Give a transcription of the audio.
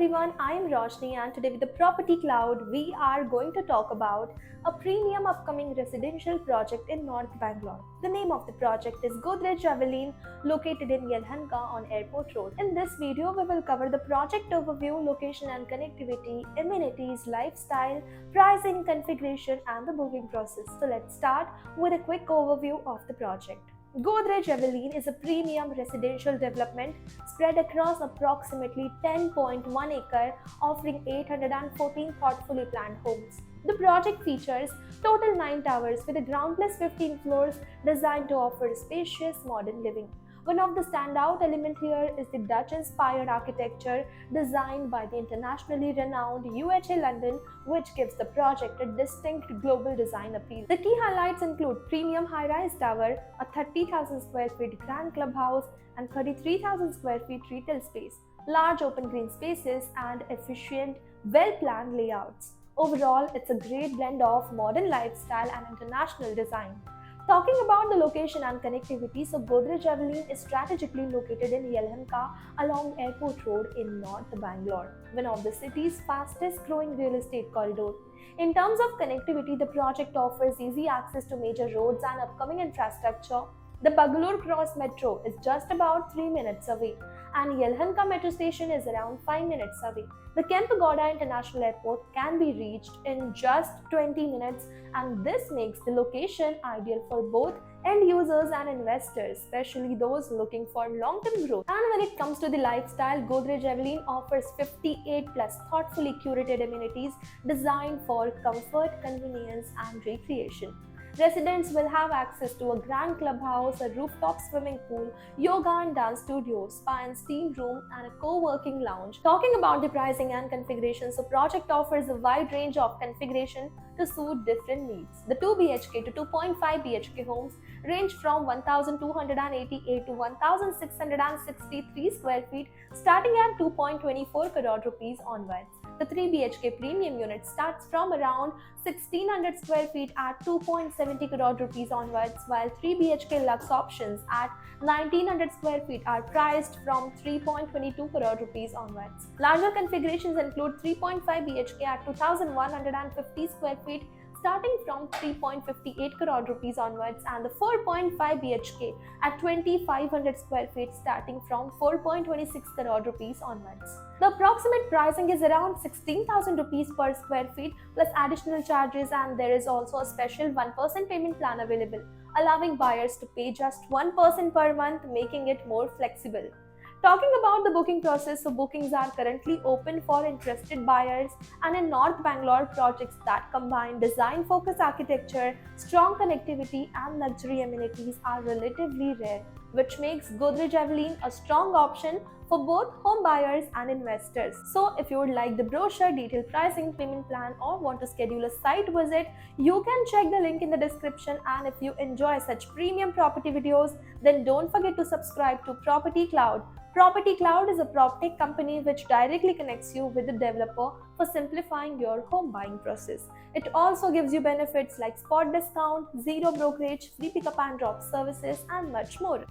everyone, I am Roshni and today with the Property Cloud we are going to talk about a premium upcoming residential project in North Bangalore. The name of the project is Godrej Javelin located in Yelhanka on Airport Road. In this video we will cover the project overview, location and connectivity, amenities, lifestyle, pricing, configuration and the booking process. So let's start with a quick overview of the project. Godrej Javelin is a premium residential development spread across approximately 10.1 acre, offering 814 thoughtfully planned homes. The project features total 9 towers with a ground plus 15 floors designed to offer spacious modern living. One of the standout elements here is the Dutch-inspired architecture designed by the internationally renowned UHA London, which gives the project a distinct global design appeal. The key highlights include premium high-rise tower, a 30,000 square feet grand clubhouse, and 33,000 square feet retail space, large open green spaces, and efficient, well-planned layouts. Overall, it's a great blend of modern lifestyle and international design. Talking about the location and connectivity, so Godrej Javelin is strategically located in Yelhanka along Airport Road in North Bangalore, one of the city's fastest growing real estate corridors. In terms of connectivity, the project offers easy access to major roads and upcoming infrastructure. The Bangalore Cross Metro is just about 3 minutes away, and Yelhanka Metro Station is around 5 minutes away. The Kempegowda International Airport can be reached in just 20 minutes, and this makes the location ideal for both end users and investors, especially those looking for long-term growth. And when it comes to the lifestyle, Godrej Javelin offers 58 plus thoughtfully curated amenities designed for comfort, convenience, and recreation. Residents will have access to a grand clubhouse, a rooftop swimming pool, yoga and dance studio, spa and steam room, and a co-working lounge. Talking about the pricing and configuration, so project offers a wide range of configuration to suit different needs. The 2 BHK to 2.5 BHK homes range from 1,288 to 1,663 square feet, starting at 2.24 crore rupees onwards. The 3 BHK premium unit starts from around 1,600 square feet at 2.70 crore rupees onwards, while 3 BHK Lux options at 1,900 square feet are priced from 3.22 crore rupees onwards. Larger configurations include 3.5 BHK at 2,150 square feet starting from 3.58 crore rupees onwards, and the 4.5 BHK at 2,500 square feet starting from 4.26 crore rupees onwards. The approximate pricing is around 16,000 rupees per square feet plus additional charges, and there is also a special 1% payment plan available, allowing buyers to pay just 1% per month, making it more flexible. Talking about the booking process, so bookings are currently open for interested buyers, and in North Bangalore, projects that combine design-focused architecture, strong connectivity and luxury amenities are relatively rare, which makes Godrej Javelin a strong option for both home buyers and investors. So if you would like the brochure, detailed pricing, payment plan or want to schedule a site visit, you can check the link in the description. And if you enjoy such premium property videos, then don't forget to subscribe to Property Cloud. Property Cloud is a PropTech company which directly connects you with the developer for simplifying your home buying process. It also gives you benefits like spot discount, zero brokerage, free pickup and drop services and much more.